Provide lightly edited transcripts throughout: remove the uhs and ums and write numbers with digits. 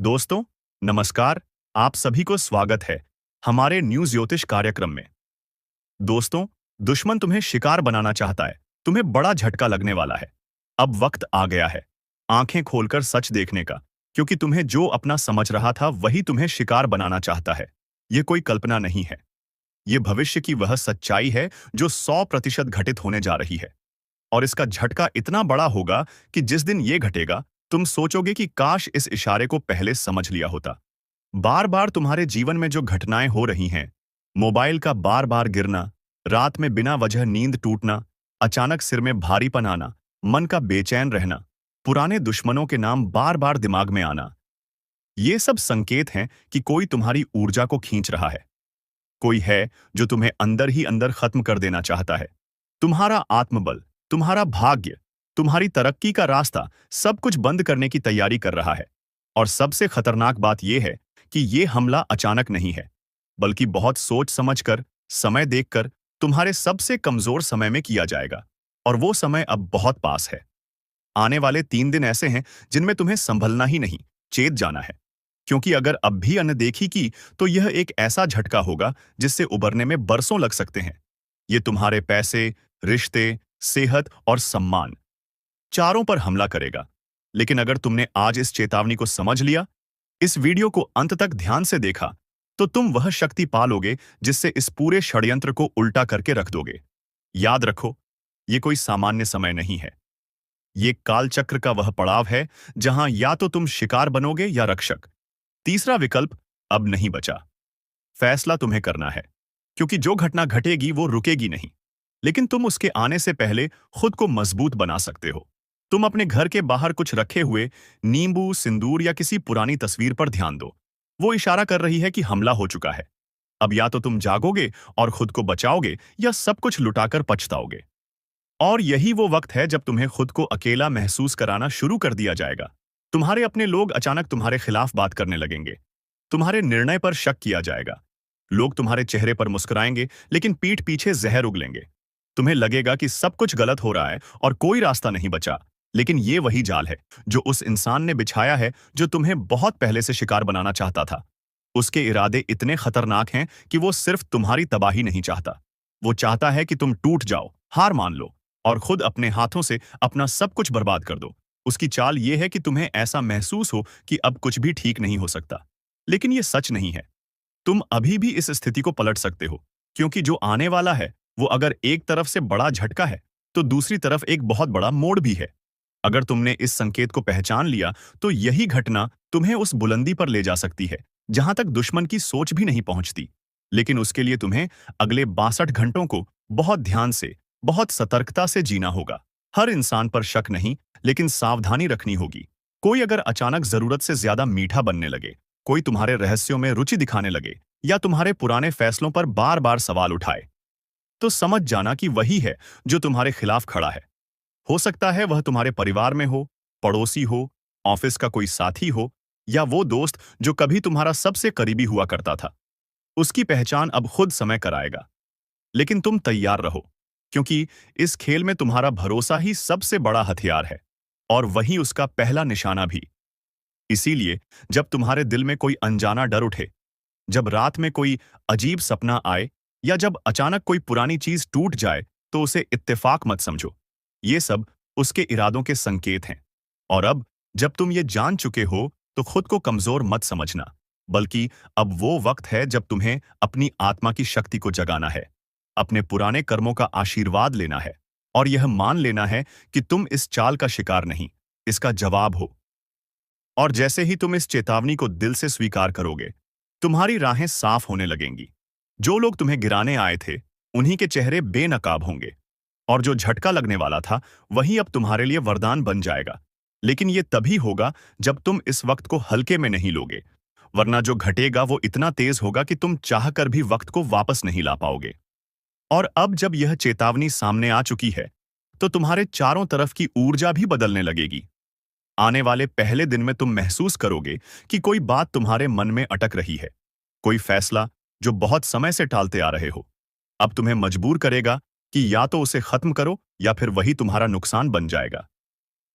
दोस्तों, नमस्कार। आप सभी को स्वागत है हमारे न्यूज़ ज्योतिष कार्यक्रम में। दोस्तों, दुश्मन तुम्हें शिकार बनाना चाहता है। तुम्हें बड़ा झटका लगने वाला है। अब वक्त आ गया है आंखें खोलकर सच देखने का, क्योंकि तुम्हें जो अपना समझ रहा था वही तुम्हें शिकार बनाना चाहता है। ये कोई कल्पना नहीं है। ये भविष्य की वह सच्चाई है जो 100% घटित होने जा रही है। और इसका झटका इतना बड़ा होगा कि जिस दिन ये घटेगा, तुम सोचोगे कि काश इस इशारे को पहले समझ लिया होता। बार बार तुम्हारे जीवन में जो घटनाएं हो रही हैं, मोबाइल का बार बार गिरना, रात में बिना वजह नींद टूटना, अचानक सिर में भारीपन आना, मन का बेचैन रहना, पुराने दुश्मनों के नाम बार बार दिमाग में आना, ये सब संकेत हैं कि कोई तुम्हारी ऊर्जा को खींच रहा है। कोई है जो तुम्हें अंदर ही अंदर खत्म कर देना चाहता है। तुम्हारा आत्मबल, तुम्हारा भाग्य, तुम्हारी तरक्की का रास्ता सब कुछ बंद करने की तैयारी कर रहा है। और सबसे खतरनाक बात यह है कि यह हमला अचानक नहीं है, बल्कि बहुत सोच समझकर, समय देखकर, तुम्हारे सबसे कमजोर समय में किया जाएगा। और वो समय अब बहुत पास है। आने वाले 3 दिन ऐसे हैं जिनमें तुम्हें संभलना ही नहीं, चेत जाना है। क्योंकि अगर अब भी अनदेखी की तो यह एक ऐसा झटका होगा जिससे उबरने में बरसों लग सकते हैं। ये तुम्हारे पैसे, रिश्ते, सेहत और सम्मान चारों पर हमला करेगा। लेकिन अगर तुमने आज इस चेतावनी को समझ लिया, इस वीडियो को अंत तक ध्यान से देखा, तो तुम वह शक्ति पालोगे जिससे इस पूरे षड्यंत्र को उल्टा करके रख दोगे। याद रखो, ये कोई सामान्य समय नहीं है। ये कालचक्र का वह पड़ाव है जहां या तो तुम शिकार बनोगे या रक्षक। तीसरा विकल्प अब नहीं बचा। फैसला तुम्हें करना है, क्योंकि जो घटना घटेगी वो रुकेगी नहीं। लेकिन तुम उसके आने से पहले खुद को मजबूत बना सकते हो। तुम अपने घर के बाहर कुछ रखे हुए नींबू, सिंदूर या किसी पुरानी तस्वीर पर ध्यान दो। वो इशारा कर रही है कि हमला हो चुका है। अब या तो तुम जागोगे और खुद को बचाओगे, या सब कुछ लुटाकर पछताओगे। और यही वो वक्त है जब तुम्हें खुद को अकेला महसूस कराना शुरू कर दिया जाएगा। तुम्हारे अपने लोग अचानक तुम्हारे खिलाफ बात करने लगेंगे। तुम्हारे निर्णय पर शक किया जाएगा। लोग तुम्हारे चेहरे पर मुस्कुराएंगे, लेकिन पीठ पीछे जहर उगलेंगे। तुम्हें लगेगा कि सब कुछ गलत हो रहा है और कोई रास्ता नहीं बचा। लेकिन ये वही जाल है जो उस इंसान ने बिछाया है जो तुम्हें बहुत पहले से शिकार बनाना चाहता था। उसके इरादे इतने खतरनाक हैं कि वो सिर्फ तुम्हारी तबाही नहीं चाहता। वो चाहता है कि तुम टूट जाओ, हार मान लो और खुद अपने हाथों से अपना सब कुछ बर्बाद कर दो। उसकी चाल ये है कि तुम्हें ऐसा महसूस हो कि अब कुछ भी ठीक नहीं हो सकता। लेकिन ये सच नहीं है। तुम अभी भी इस स्थिति को पलट सकते हो, क्योंकि जो आने वाला है वो अगर एक तरफ से बड़ा झटका है, तो दूसरी तरफ एक बहुत बड़ा मोड़ भी है। अगर तुमने इस संकेत को पहचान लिया, तो यही घटना तुम्हें उस बुलंदी पर ले जा सकती है जहां तक दुश्मन की सोच भी नहीं पहुंचती। लेकिन उसके लिए तुम्हें अगले 62 घंटों को बहुत ध्यान से, बहुत सतर्कता से जीना होगा। हर इंसान पर शक नहीं, लेकिन सावधानी रखनी होगी। कोई अगर अचानक जरूरत से ज्यादा मीठा बनने लगे, कोई तुम्हारे रहस्यों में रुचि दिखाने लगे, या तुम्हारे पुराने फैसलों पर बार बार सवाल उठाए, तो समझ जाना कि वही है जो तुम्हारे खिलाफ खड़ा है। हो सकता है वह तुम्हारे परिवार में हो, पड़ोसी हो, ऑफिस का कोई साथी हो, या वो दोस्त जो कभी तुम्हारा सबसे करीबी हुआ करता था। उसकी पहचान अब खुद समय कराएगा। लेकिन तुम तैयार रहो, क्योंकि इस खेल में तुम्हारा भरोसा ही सबसे बड़ा हथियार है, और वही उसका पहला निशाना भी। इसीलिए जब तुम्हारे दिल में कोई अनजाना डर उठे, जब रात में कोई अजीब सपना आए, या जब अचानक कोई पुरानी चीज टूट जाए, तो उसे इत्तेफाक मत समझो। ये सब उसके इरादों के संकेत हैं। और अब जब तुम ये जान चुके हो, तो खुद को कमजोर मत समझना, बल्कि अब वो वक्त है जब तुम्हें अपनी आत्मा की शक्ति को जगाना है, अपने पुराने कर्मों का आशीर्वाद लेना है, और यह मान लेना है कि तुम इस चाल का शिकार नहीं, इसका जवाब हो। और जैसे ही तुम इस चेतावनी को दिल से स्वीकार करोगे, तुम्हारी राहें साफ होने लगेंगी। जो लोग तुम्हें गिराने आए थे, उन्हीं के चेहरे बेनकाब होंगे। और जो झटका लगने वाला था, वही अब तुम्हारे लिए वरदान बन जाएगा। लेकिन ये तभी होगा जब तुम इस वक्त को हल्के में नहीं लोगे, वरना जो घटेगा वो इतना तेज होगा कि तुम चाहकर भी वक्त को वापस नहीं ला पाओगे। और अब जब यह चेतावनी सामने आ चुकी है, तो तुम्हारे चारों तरफ की ऊर्जा भी बदलने लगेगी। आने वाले पहले दिन में तुम महसूस करोगे कि कोई बात तुम्हारे मन में अटक रही है। कोई फैसला जो बहुत समय से टालते आ रहे हो, अब तुम्हें मजबूर करेगा कि या तो उसे खत्म करो, या फिर वही तुम्हारा नुकसान बन जाएगा।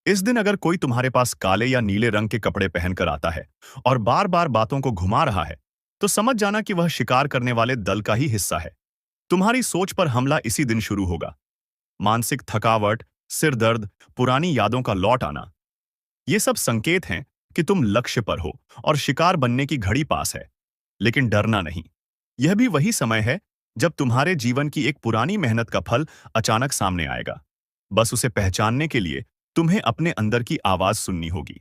इस दिन अगर कोई तुम्हारे पास काले या नीले रंग के कपड़े पहनकर आता है और बार बार बातों को घुमा रहा है, तो समझ जाना कि वह शिकार करने वाले दल का ही हिस्सा है। तुम्हारी सोच पर हमला इसी दिन शुरू होगा। मानसिक थकावट, सिर दर्द, पुरानी यादों का लौट आना, ये सब संकेत हैं कि तुम लक्ष्य पर हो और शिकार बनने की घड़ी पास है। लेकिन डरना नहीं। यह भी वही समय है जब तुम्हारे जीवन की एक पुरानी मेहनत का फल अचानक सामने आएगा। बस उसे पहचानने के लिए तुम्हें अपने अंदर की आवाज सुननी होगी।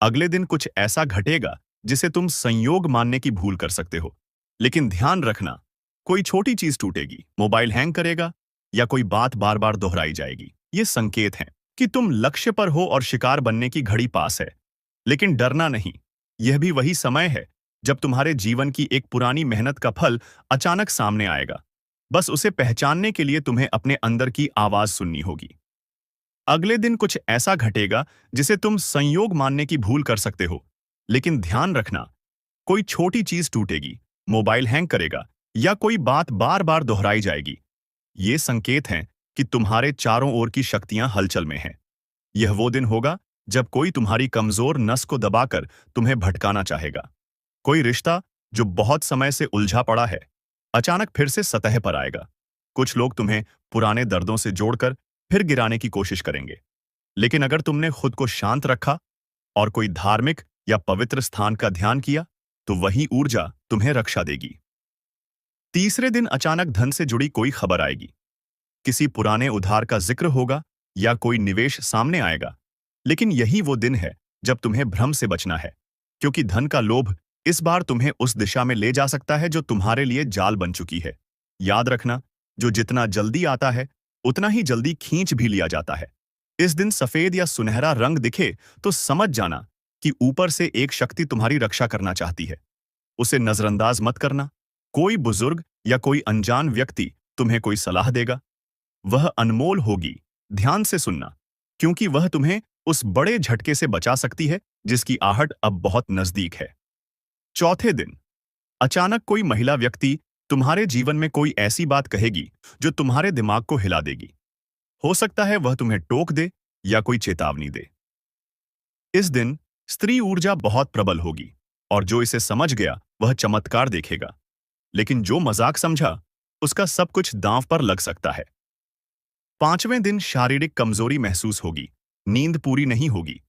अगले दिन कुछ ऐसा घटेगा जिसे तुम संयोग मानने की भूल कर सकते हो। लेकिन ध्यान रखना, कोई छोटी चीज टूटेगी, मोबाइल हैंग करेगा या कोई बात बार बार दोहराई जाएगी। ये संकेत हैं कि तुम लक्ष्य पर हो और शिकार बनने की घड़ी पास है। लेकिन डरना नहीं। यह भी वही समय है जब तुम्हारे जीवन की एक पुरानी मेहनत का फल अचानक सामने आएगा। बस उसे पहचानने के लिए तुम्हें अपने अंदर की आवाज सुननी होगी। अगले दिन कुछ ऐसा घटेगा जिसे तुम संयोग मानने की भूल कर सकते हो। लेकिन ध्यान रखना, कोई छोटी चीज टूटेगी, मोबाइल हैंग करेगा या कोई बात बार बार दोहराई जाएगी। ये संकेत हैं कि तुम्हारे चारों ओर की शक्तियां हलचल में हैं। यह वो दिन होगा जब कोई तुम्हारी कमजोर नस को दबाकर तुम्हें भटकाना चाहेगा। कोई रिश्ता जो बहुत समय से उलझा पड़ा है, अचानक फिर से सतह पर आएगा। कुछ लोग तुम्हें पुराने दर्दों से जोड़कर फिर गिराने की कोशिश करेंगे। लेकिन अगर तुमने खुद को शांत रखा और कोई धार्मिक या पवित्र स्थान का ध्यान किया, तो वही ऊर्जा तुम्हें रक्षा देगी। तीसरे दिन अचानक धन से जुड़ी कोई खबर आएगी। किसी पुराने उधार का जिक्र होगा या कोई निवेश सामने आएगा। लेकिन यही वो दिन है जब तुम्हें भ्रम से बचना है, क्योंकि धन का लोभ इस बार तुम्हें उस दिशा में ले जा सकता है जो तुम्हारे लिए जाल बन चुकी है। याद रखना, जो जितना जल्दी आता है उतना ही जल्दी खींच भी लिया जाता है। इस दिन सफेद या सुनहरा रंग दिखे तो समझ जाना कि ऊपर से एक शक्ति तुम्हारी रक्षा करना चाहती है। उसे नजरअंदाज मत करना। कोई बुजुर्ग या कोई अनजान व्यक्ति तुम्हें कोई सलाह देगा, वह अनमोल होगी। ध्यान से सुनना, क्योंकि वह तुम्हें उस बड़े झटके से बचा सकती है जिसकी आहट अब बहुत नजदीक है। चौथे दिन अचानक कोई महिला व्यक्ति तुम्हारे जीवन में कोई ऐसी बात कहेगी जो तुम्हारे दिमाग को हिला देगी। हो सकता है वह तुम्हें टोक दे या कोई चेतावनी दे। इस दिन स्त्री ऊर्जा बहुत प्रबल होगी और जो इसे समझ गया वह चमत्कार देखेगा। लेकिन जो मजाक समझा, उसका सब कुछ दांव पर लग सकता है। पांचवें दिन शारीरिक कमजोरी महसूस होगी, नींद पूरी नहीं होगी,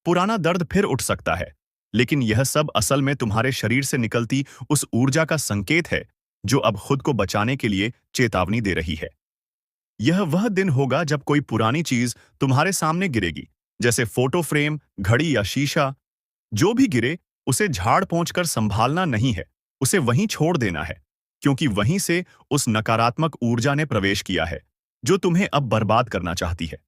पुराना दर्द फिर उठ सकता है। लेकिन यह सब असल में तुम्हारे शरीर से निकलती उस ऊर्जा का संकेत है जो अब खुद को बचाने के लिए चेतावनी दे रही है। यह वह दिन होगा जब कोई पुरानी चीज तुम्हारे सामने गिरेगी, जैसे फोटो फ्रेम, घड़ी या शीशा। जो भी गिरे उसे झाड़ पोंछ कर संभालना नहीं है, उसे वहीं छोड़ देना है, क्योंकि वहीं से उस नकारात्मक ऊर्जा ने प्रवेश किया है जो तुम्हें अब बर्बाद करना चाहती है।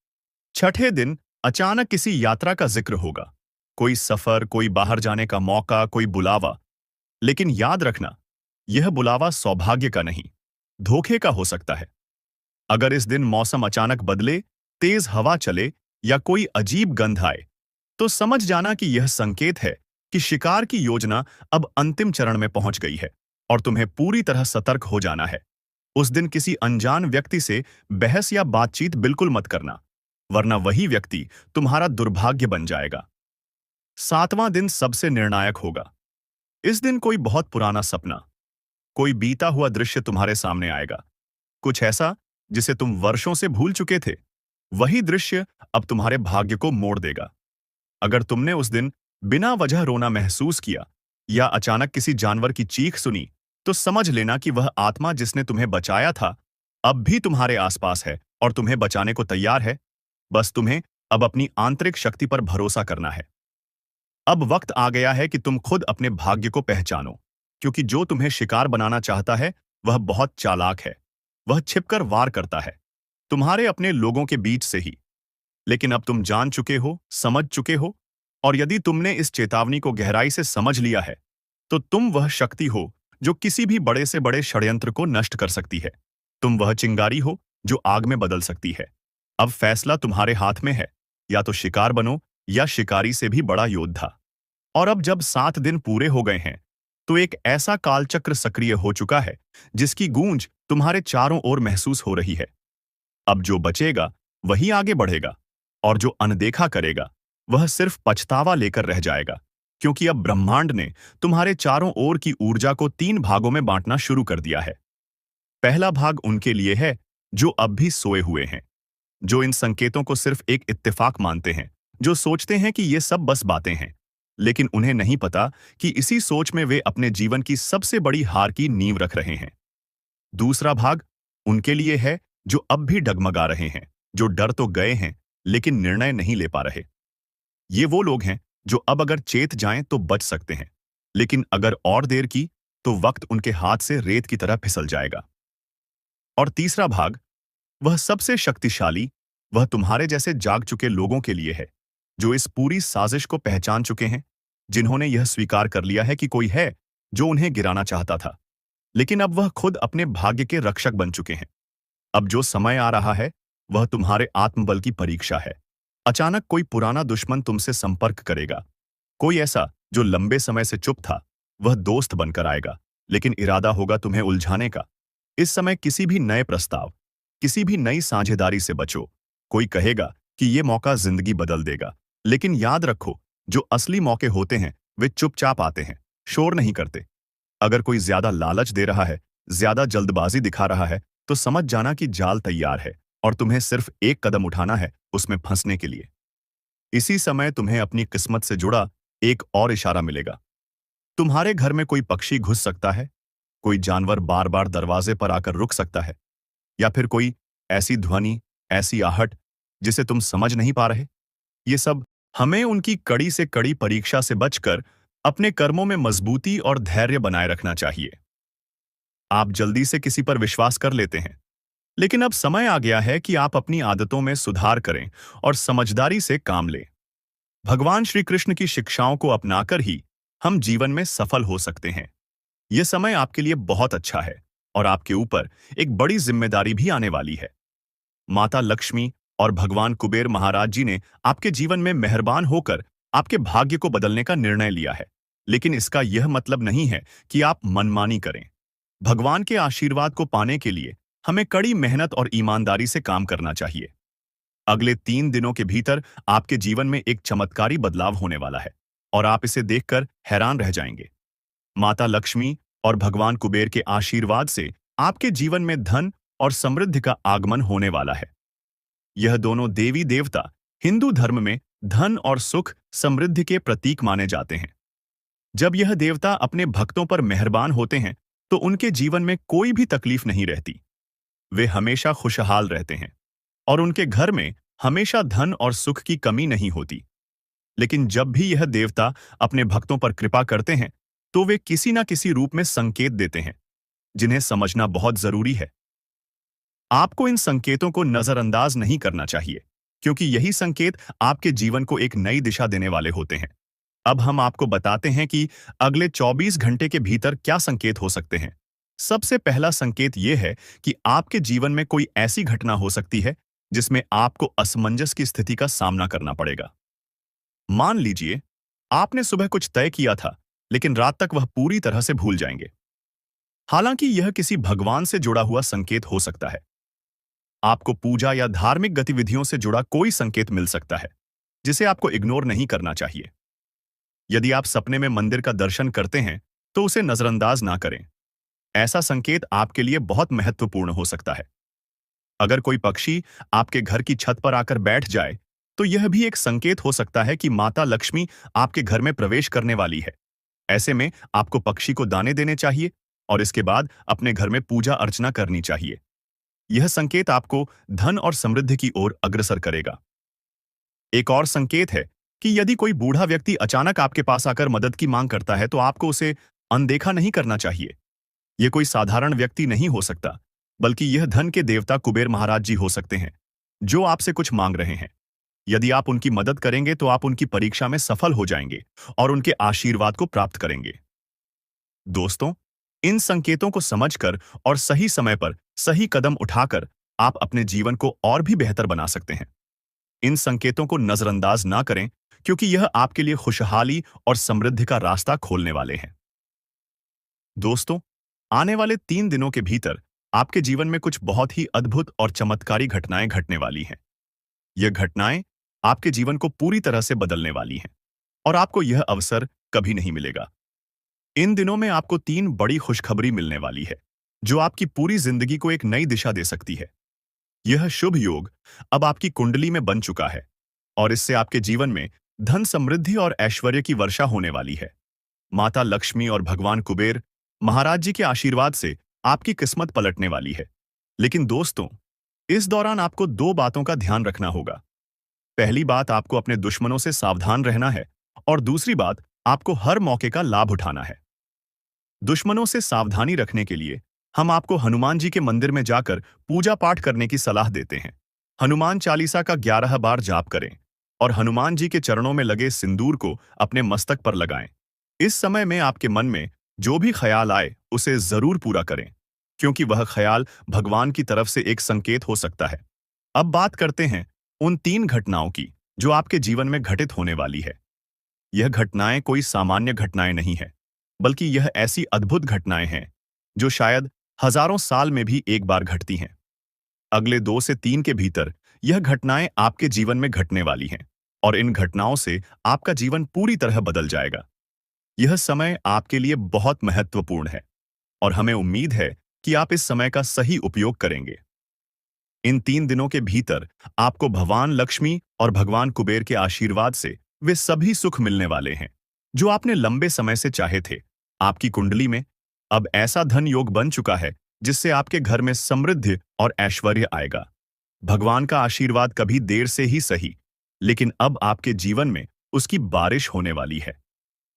छठे दिन अचानक किसी यात्रा का जिक्र होगा, कोई सफर, कोई बाहर जाने का मौका, कोई बुलावा। लेकिन याद रखना, यह बुलावा सौभाग्य का नहीं, धोखे का हो सकता है। अगर इस दिन मौसम अचानक बदले, तेज हवा चले या कोई अजीब गंध आए, तो समझ जाना कि यह संकेत है कि शिकार की योजना अब अंतिम चरण में पहुंच गई है और तुम्हें पूरी तरह सतर्क हो जाना है। उस दिन किसी अनजान व्यक्ति से बहस या बातचीत बिल्कुल मत करना, वरना वही व्यक्ति तुम्हारा दुर्भाग्य बन जाएगा। सातवां दिन सबसे निर्णायक होगा। इस दिन कोई बहुत पुराना सपना, कोई बीता हुआ दृश्य तुम्हारे सामने आएगा, कुछ ऐसा जिसे तुम वर्षों से भूल चुके थे। वही दृश्य अब तुम्हारे भाग्य को मोड़ देगा। अगर तुमने उस दिन बिना वजह रोना महसूस किया या अचानक किसी जानवर की चीख सुनी, तो समझ लेना कि वह आत्मा जिसने तुम्हें बचाया था अब भी तुम्हारे आसपास है और तुम्हें बचाने को तैयार है। बस तुम्हें अब अपनी आंतरिक शक्ति पर भरोसा करना है। अब वक्त आ गया है कि तुम खुद अपने भाग्य को पहचानो, क्योंकि जो तुम्हें शिकार बनाना चाहता है वह बहुत चालाक है। वह छिपकर वार करता है, तुम्हारे अपने लोगों के बीच से ही। लेकिन अब तुम जान चुके हो, समझ चुके हो, और यदि तुमने इस चेतावनी को गहराई से समझ लिया है, तो तुम वह शक्ति हो जो किसी भी बड़े से बड़े षड्यंत्र को नष्ट कर सकती है। तुम वह चिंगारी हो जो आग में बदल सकती है। अब फैसला तुम्हारे हाथ में है, या तो शिकार बनो या शिकारी से भी बड़ा योद्धा। और अब जब 7 दिन पूरे हो गए हैं, तो एक ऐसा कालचक्र सक्रिय हो चुका है जिसकी गूंज तुम्हारे चारों ओर महसूस हो रही है। अब जो बचेगा वही आगे बढ़ेगा। और जो अनदेखा करेगा वह सिर्फ पछतावा लेकर रह जाएगा, क्योंकि अब ब्रह्मांड ने तुम्हारे चारों ओर की ऊर्जा को 3 भागों में बांटना शुरू कर दिया है। पहला भाग उनके लिए है जो अब भी सोए हुए हैं, जो इन संकेतों को सिर्फ एक इत्तेफाक मानते हैं, जो सोचते हैं कि ये सब बस बातें हैं, लेकिन उन्हें नहीं पता कि इसी सोच में वे अपने जीवन की सबसे बड़ी हार की नींव रख रहे हैं। दूसरा भाग उनके लिए है जो अब भी डगमगा रहे हैं, जो डर तो गए हैं लेकिन निर्णय नहीं ले पा रहे। ये वो लोग हैं जो अब अगर चेत जाएं तो बच सकते हैं, लेकिन अगर और देर की तो वक्त उनके हाथ से रेत की तरह फिसल जाएगा। और तीसरा भाग, वह सबसे शक्तिशाली, वह तुम्हारे जैसे जाग चुके लोगों के लिए है, जो इस पूरी साजिश को पहचान चुके हैं, जिन्होंने यह स्वीकार कर लिया है कि कोई है जो उन्हें गिराना चाहता था, लेकिन अब वह खुद अपने भाग्य के रक्षक बन चुके हैं। अब जो समय आ रहा है वह तुम्हारे आत्मबल की परीक्षा है। अचानक कोई पुराना दुश्मन तुमसे संपर्क करेगा, कोई ऐसा जो लंबे समय से चुप था, वह दोस्त बनकर आएगा, लेकिन इरादा होगा तुम्हें उलझाने का। इस समय किसी भी नए प्रस्ताव, किसी भी नई साझेदारी से बचो। कोई कहेगा कि यह मौका जिंदगी बदल देगा, लेकिन याद रखो, जो असली मौके होते हैं वे चुपचाप आते हैं, शोर नहीं करते। अगर कोई ज्यादा लालच दे रहा है, ज्यादा जल्दबाजी दिखा रहा है, तो समझ जाना कि जाल तैयार है और तुम्हें सिर्फ एक कदम उठाना है उसमें फंसने के लिए। इसी समय तुम्हें अपनी किस्मत से जुड़ा एक और इशारा मिलेगा। तुम्हारे घर में कोई पक्षी घुस सकता है, कोई जानवर बार बार दरवाजे पर आकर रुक सकता है, या फिर कोई ऐसी ध्वनि, ऐसी आहट जिसे तुम समझ नहीं पा रहे। ये सब हमें उनकी कड़ी से कड़ी परीक्षा से बचकर अपने कर्मों में मजबूती और धैर्य बनाए रखना चाहिए। आप जल्दी से किसी पर विश्वास कर लेते हैं, लेकिन अब समय आ गया है कि आप अपनी आदतों में सुधार करें और समझदारी से काम लें। भगवान श्री कृष्ण की शिक्षाओं को अपनाकर ही हम जीवन में सफल हो सकते हैं। यह समय आपके लिए बहुत अच्छा है और आपके ऊपर एक बड़ी जिम्मेदारी भी आने वाली है। माता लक्ष्मी और भगवान कुबेर महाराज जी ने आपके जीवन में मेहरबान होकर आपके भाग्य को बदलने का निर्णय लिया है, लेकिन इसका यह मतलब नहीं है कि आप मनमानी करें। भगवान के आशीर्वाद को पाने के लिए हमें कड़ी मेहनत और ईमानदारी से काम करना चाहिए। अगले 3 दिनों के भीतर आपके जीवन में एक चमत्कारी बदलाव होने वाला है और आप इसे देखकर हैरान रह जाएंगे। माता लक्ष्मी और भगवान कुबेर के आशीर्वाद से आपके जीवन में धन और समृद्धि का आगमन होने वाला है। यह दोनों देवी देवता हिंदू धर्म में धन और सुख समृद्धि के प्रतीक माने जाते हैं। जब यह देवता अपने भक्तों पर मेहरबान होते हैं तो उनके जीवन में कोई भी तकलीफ नहीं रहती। वे हमेशा खुशहाल रहते हैं और उनके घर में हमेशा धन और सुख की कमी नहीं होती। लेकिन जब भी यह देवता अपने भक्तों पर कृपा करते हैं तो वे किसी न किसी रूप में संकेत देते हैं, जिन्हें समझना बहुत जरूरी है। आपको इन संकेतों को नजरअंदाज नहीं करना चाहिए, क्योंकि यही संकेत आपके जीवन को एक नई दिशा देने वाले होते हैं। अब हम आपको बताते हैं कि अगले 24 घंटे के भीतर क्या संकेत हो सकते हैं। सबसे पहला संकेत यह है कि आपके जीवन में कोई ऐसी घटना हो सकती है जिसमें आपको असमंजस की स्थिति का सामना करना पड़ेगा। मान लीजिए आपने सुबह कुछ तय किया था, लेकिन रात तक वह पूरी तरह से भूल जाएंगे। हालांकि यह किसी भगवान से जुड़ा हुआ संकेत हो सकता है। आपको पूजा या धार्मिक गतिविधियों से जुड़ा कोई संकेत मिल सकता है, जिसे आपको इग्नोर नहीं करना चाहिए। यदि आप सपने में मंदिर का दर्शन करते हैं तो उसे नजरअंदाज ना करें। ऐसा संकेत आपके लिए बहुत महत्वपूर्ण हो सकता है। अगर कोई पक्षी आपके घर की छत पर आकर बैठ जाए तो यह भी एक संकेत हो सकता है कि माता लक्ष्मी आपके घर में प्रवेश करने वाली है। ऐसे में आपको पक्षी को दाने देने चाहिए और इसके बाद अपने घर में पूजा अर्चना करनी चाहिए। यह संकेत आपको धन और समृद्धि की ओर अग्रसर करेगा। एक और संकेत है कि यदि कोई बूढ़ा व्यक्ति अचानक आपके पास आकर मदद की मांग करता है तो आपको उसे अनदेखा नहीं करना चाहिए। यह कोई साधारण व्यक्ति नहीं हो सकता, बल्कि यह धन के देवता कुबेर महाराज जी हो सकते हैं, जो आपसे कुछ मांग रहे हैं। यदि आप उनकी मदद करेंगे तो आप उनकी परीक्षा में सफल हो जाएंगे और उनके आशीर्वाद को प्राप्त करेंगे। दोस्तों, इन संकेतों को समझकर और सही समय पर सही कदम उठाकर आप अपने जीवन को और भी बेहतर बना सकते हैं। इन संकेतों को नजरअंदाज ना करें, क्योंकि यह आपके लिए खुशहाली और समृद्धि का रास्ता खोलने वाले हैं। दोस्तों, आने वाले 3 दिनों के भीतर आपके जीवन में कुछ बहुत ही अद्भुत और चमत्कारी घटनाएं घटने वाली हैं। ये घटनाएं आपके जीवन को पूरी तरह से बदलने वाली हैं और आपको यह अवसर कभी नहीं मिलेगा। इन दिनों में आपको 3 बड़ी खुशखबरी मिलने वाली है, जो आपकी पूरी जिंदगी को एक नई दिशा दे सकती है। यह शुभ योग अब आपकी कुंडली में बन चुका है और इससे आपके जीवन में धन समृद्धि और ऐश्वर्य की वर्षा होने वाली है। माता लक्ष्मी और भगवान कुबेर महाराज जी के आशीर्वाद से आपकी किस्मत पलटने वाली है। लेकिन दोस्तों, इस दौरान आपको 2 बातों का ध्यान रखना होगा। पहली बात, आपको अपने दुश्मनों से सावधान रहना है और दूसरी बात, आपको हर मौके का लाभ उठाना है। दुश्मनों से सावधानी रखने के लिए हम आपको हनुमान जी के मंदिर में जाकर पूजा पाठ करने की सलाह देते हैं। हनुमान चालीसा का 11 बार जाप करें और हनुमान जी के चरणों में लगे सिंदूर को अपने मस्तक पर लगाएं। इस समय में आपके मन में जो भी ख्याल आए उसे जरूर पूरा करें, क्योंकि वह ख्याल भगवान की तरफ से एक संकेत हो सकता है। अब बात करते हैं उन 3 घटनाओं की जो आपके जीवन में घटित होने वाली है। यह घटनाएं कोई सामान्य घटनाएं नहीं है, बल्कि यह ऐसी अद्भुत घटनाएं हैं जो शायद हजारों साल में भी एक बार घटती हैं। अगले 2 से 3 के भीतर यह घटनाएं आपके जीवन में घटने वाली हैं और इन घटनाओं से आपका जीवन पूरी तरह बदल जाएगा। यह समय आपके लिए बहुत महत्वपूर्ण है और हमें उम्मीद है कि आप इस समय का सही उपयोग करेंगे। इन 3 दिनों के भीतर आपको भगवान लक्ष्मी और भगवान कुबेर के आशीर्वाद से वे सभी सुख मिलने वाले हैं जो आपने लंबे समय से चाहे थे। आपकी कुंडली में अब ऐसा धन योग बन चुका है जिससे आपके घर में समृद्धि और ऐश्वर्य आएगा। भगवान का आशीर्वाद कभी देर से ही सही, लेकिन अब आपके जीवन में उसकी बारिश होने वाली है।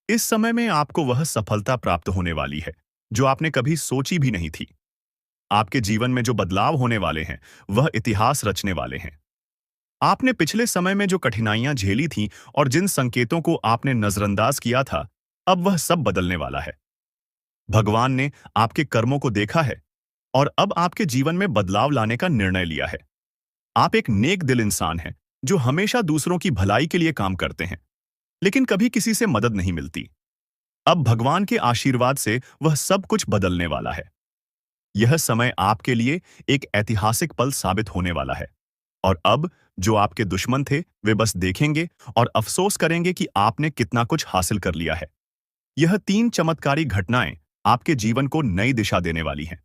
इस समय में आपको वह सफलता प्राप्त होने वाली है जो आपने कभी सोची भी नहीं थी। आपके जीवन में जो बदलाव होने वाले हैं वह इतिहास रचने वाले हैं। आपने पिछले समय में जो कठिनाइयां झेली थीं और जिन संकेतों को आपने नजरअंदाज किया था, अब वह सब बदलने वाला है। भगवान ने आपके कर्मों को देखा है और अब आपके जीवन में बदलाव लाने का निर्णय लिया है। आप एक नेक दिल इंसान हैं जो हमेशा दूसरों की भलाई के लिए काम करते हैं, लेकिन कभी किसी से मदद नहीं मिलती। अब भगवान के आशीर्वाद से वह सब कुछ बदलने वाला है। यह समय आपके लिए एक ऐतिहासिक पल साबित होने वाला है और अब जो आपके दुश्मन थे वे बस देखेंगे और अफसोस करेंगे कि आपने कितना कुछ हासिल कर लिया है। यह 3 चमत्कारी घटनाएं आपके जीवन को नई दिशा देने वाली हैं।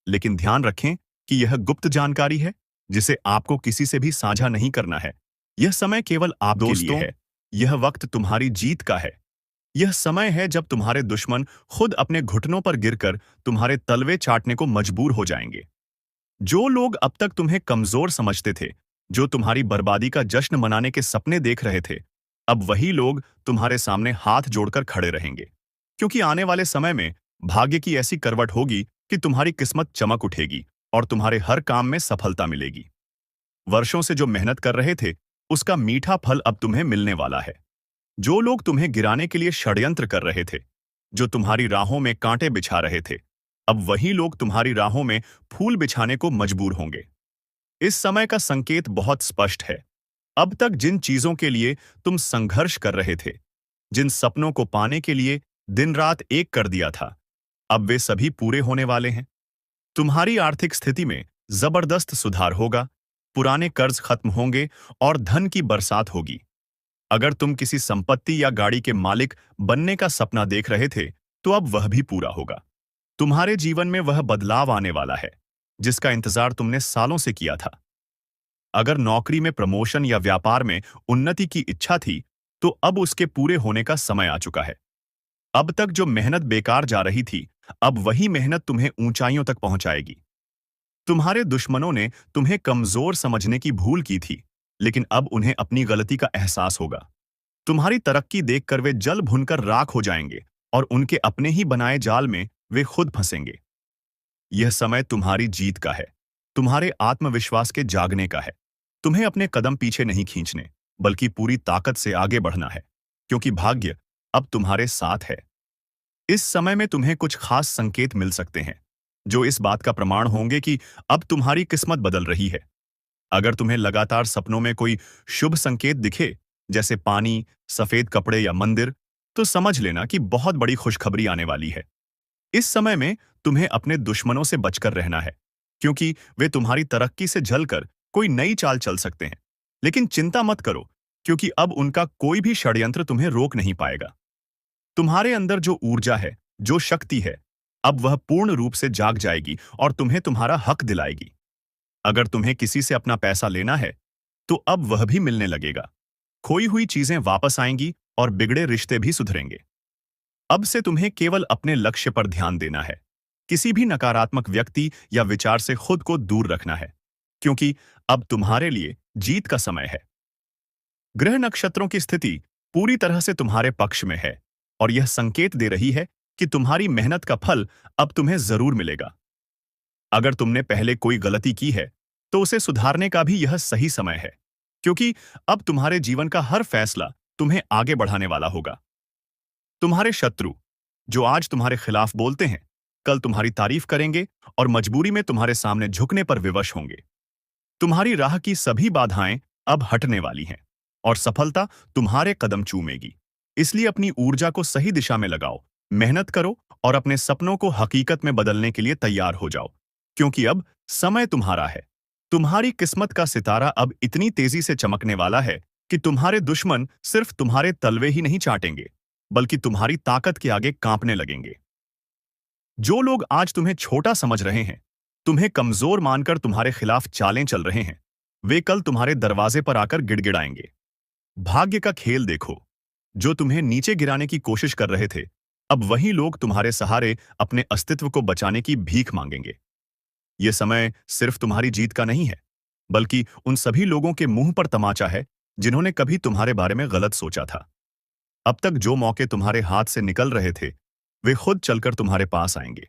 लेकिन ध्यान रखें कि यह गुप्त जानकारी है जिसे आपको किसी से भी साझा नहीं करना है। यह समय केवल आपके लिए है। यह वक्त तुम्हारी जीत का है। यह समय है जब तुम्हारे दुश्मन खुद अपने घुटनों पर गिरकर तुम्हारे तलवे चाटने को मजबूर हो जाएंगे। जो लोग अब तक तुम्हें कमजोर समझते थे, जो तुम्हारी बर्बादी का जश्न मनाने के सपने देख रहे थे, अब वही लोग तुम्हारे सामने हाथ जोड़कर खड़े रहेंगे, क्योंकि आने वाले समय में भाग्य की ऐसी करवट होगी कि तुम्हारी किस्मत चमक उठेगी और तुम्हारे हर काम में सफलता मिलेगी। वर्षों से जो मेहनत कर रहे थे, उसका मीठा फल अब तुम्हें मिलने वाला है। जो लोग तुम्हें गिराने के लिए षड्यंत्र कर रहे थे, जो तुम्हारी राहों में कांटे बिछा रहे थे, अब वही लोग तुम्हारी राहों में फूल बिछाने को मजबूर होंगे। इस समय का संकेत बहुत स्पष्ट है। अब तक जिन चीजों के लिए तुम संघर्ष कर रहे थे, जिन सपनों को पाने के लिए दिन रात एक कर दिया था, अब वे सभी पूरे होने वाले हैं। तुम्हारी आर्थिक स्थिति में जबरदस्त सुधार होगा, पुराने कर्ज खत्म होंगे और धन की बरसात होगी। अगर तुम किसी संपत्ति या गाड़ी के मालिक बनने का सपना देख रहे थे, तो अब वह भी पूरा होगा। तुम्हारे जीवन में वह बदलाव आने वाला है जिसका इंतजार तुमने सालों से किया था। अगर नौकरी में प्रमोशन या व्यापार में उन्नति की इच्छा थी, तो अब उसके पूरे होने का समय आ चुका है। अब तक जो मेहनत बेकार जा रही थी, अब वही मेहनत तुम्हें ऊंचाइयों तक पहुंचाएगी। तुम्हारे दुश्मनों ने तुम्हें कमजोर समझने की भूल की थी, लेकिन अब उन्हें अपनी गलती का एहसास होगा। तुम्हारी तरक्की देखकर वे जल भुनकर राख हो जाएंगे और उनके अपने ही बनाए जाल में वे खुद फंसेंगे। यह समय तुम्हारी जीत का है, तुम्हारे आत्मविश्वास के जागने का है। तुम्हें अपने कदम पीछे नहीं खींचने, बल्कि पूरी ताकत से आगे बढ़ना है, क्योंकि भाग्य अब तुम्हारे साथ है। इस समय में तुम्हें कुछ खास संकेत मिल सकते हैं जो इस बात का प्रमाण होंगे कि अब तुम्हारी किस्मत बदल रही है। अगर तुम्हें लगातार सपनों में कोई शुभ संकेत दिखे, जैसे पानी, सफेद कपड़े या मंदिर, तो समझ लेना कि बहुत बड़ी खुशखबरी आने वाली है। इस समय में तुम्हें अपने दुश्मनों से बचकर रहना है, क्योंकि वे तुम्हारी तरक्की से जलकर कोई नई चाल चल सकते हैं। लेकिन चिंता मत करो, क्योंकि अब उनका कोई भी षड्यंत्र तुम्हें रोक नहीं पाएगा। तुम्हारे अंदर जो ऊर्जा है, जो शक्ति है, अब वह पूर्ण रूप से जाग जाएगी और तुम्हें तुम्हारा हक दिलाएगी। अगर तुम्हें किसी से अपना पैसा लेना है, तो अब वह भी मिलने लगेगा। खोई हुई चीजें वापस आएंगी और बिगड़े रिश्ते भी सुधरेंगे। अब से तुम्हें केवल अपने लक्ष्य पर ध्यान देना है। किसी भी नकारात्मक व्यक्ति या विचार से खुद को दूर रखना है, क्योंकि अब तुम्हारे लिए जीत का समय है। ग्रह नक्षत्रों की स्थिति पूरी तरह से तुम्हारे पक्ष में है और यह संकेत दे रही है कि तुम्हारी मेहनत का फल अब तुम्हें जरूर मिलेगा। अगर तुमने पहले कोई गलती की है, तो उसे सुधारने का भी यह सही समय है, क्योंकि अब तुम्हारे जीवन का हर फैसला तुम्हें आगे बढ़ाने वाला होगा। तुम्हारे शत्रु, जो आज तुम्हारे खिलाफ बोलते हैं, कल तुम्हारी तारीफ करेंगे और मजबूरी में तुम्हारे सामने झुकने पर विवश होंगे। तुम्हारी राह की सभी बाधाएं अब हटने वाली हैं और सफलता तुम्हारे कदम चूमेगी। इसलिए अपनी ऊर्जा को सही दिशा में लगाओ, मेहनत करो और अपने सपनों को हकीकत में बदलने के लिए तैयार हो जाओ, क्योंकि अब समय तुम्हारा है। तुम्हारी किस्मत का सितारा अब इतनी तेजी से चमकने वाला है कि तुम्हारे दुश्मन सिर्फ तुम्हारे तलवे ही नहीं चाटेंगे, बल्कि तुम्हारी ताकत के आगे कांपने लगेंगे। जो लोग आज तुम्हें छोटा समझ रहे हैं, तुम्हें कमजोर मानकर तुम्हारे खिलाफ चालें चल रहे हैं, वे कल तुम्हारे दरवाजे पर आकर गिड़गिड़ाएंगे। भाग्य का खेल देखो, जो तुम्हें नीचे गिराने की कोशिश कर रहे थे, अब वही लोग तुम्हारे सहारे अपने अस्तित्व को बचाने की भीख मांगेंगे। यह समय सिर्फ तुम्हारी जीत का नहीं है, बल्कि उन सभी लोगों के मुंह पर तमाचा है जिन्होंने कभी तुम्हारे बारे में गलत सोचा था। अब तक जो मौके तुम्हारे हाथ से निकल रहे थे, वे खुद चलकर तुम्हारे पास आएंगे।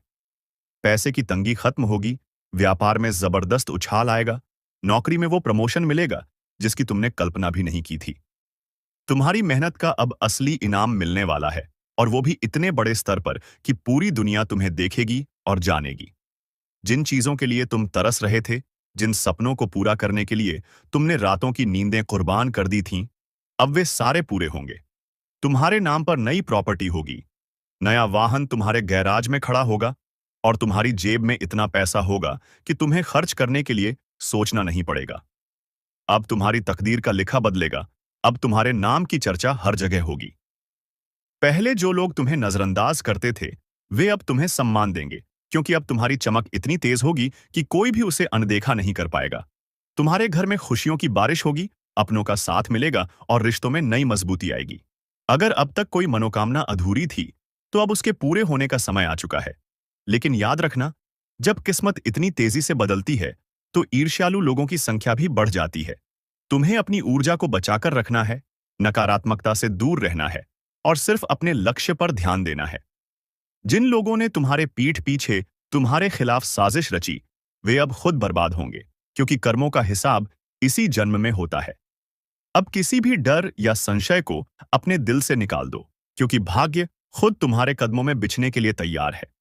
पैसे की तंगी खत्म होगी, व्यापार में जबरदस्त उछाल आएगा, नौकरी में वो प्रमोशन मिलेगा जिसकी तुमने कल्पना भी नहीं की थी। तुम्हारी मेहनत का अब असली इनाम मिलने वाला है, और वो भी इतने बड़े स्तर पर कि पूरी दुनिया तुम्हें देखेगी और जानेगी। जिन चीजों के लिए तुम तरस रहे थे, जिन सपनों को पूरा करने के लिए तुमने रातों की नींदें कुर्बान कर दी थीं, अब वे सारे पूरे होंगे। तुम्हारे नाम पर नई प्रॉपर्टी होगी, नया वाहन तुम्हारे गैराज में खड़ा होगा और तुम्हारी जेब में इतना पैसा होगा कि तुम्हें खर्च करने के लिए सोचना नहीं पड़ेगा। अब तुम्हारी तकदीर का लिखा बदलेगा, अब तुम्हारे नाम की चर्चा हर जगह होगी। पहले जो लोग तुम्हें नजरअंदाज करते थे, वे अब तुम्हें सम्मान देंगे, क्योंकि अब तुम्हारी चमक इतनी तेज होगी कि कोई भी उसे अनदेखा नहीं कर पाएगा। तुम्हारे घर में खुशियों की बारिश होगी, अपनों का साथ मिलेगा और रिश्तों में नई मजबूती आएगी। अगर अब तक कोई मनोकामना अधूरी थी, तो अब उसके पूरे होने का समय आ चुका है। लेकिन याद रखना, जब किस्मत इतनी तेजी से बदलती है, तो ईर्ष्यालु लोगों की संख्या भी बढ़ जाती है। तुम्हें अपनी ऊर्जा को बचाकर रखना है, नकारात्मकता से दूर रहना है और सिर्फ अपने लक्ष्य पर ध्यान देना है। जिन लोगों ने तुम्हारे पीठ पीछे तुम्हारे खिलाफ साजिश रची, वे अब खुद बर्बाद होंगे, क्योंकि कर्मों का हिसाब इसी जन्म में होता है। अब किसी भी डर या संशय को अपने दिल से निकाल दो, क्योंकि भाग्य खुद तुम्हारे कदमों में बिछने के लिए तैयार है।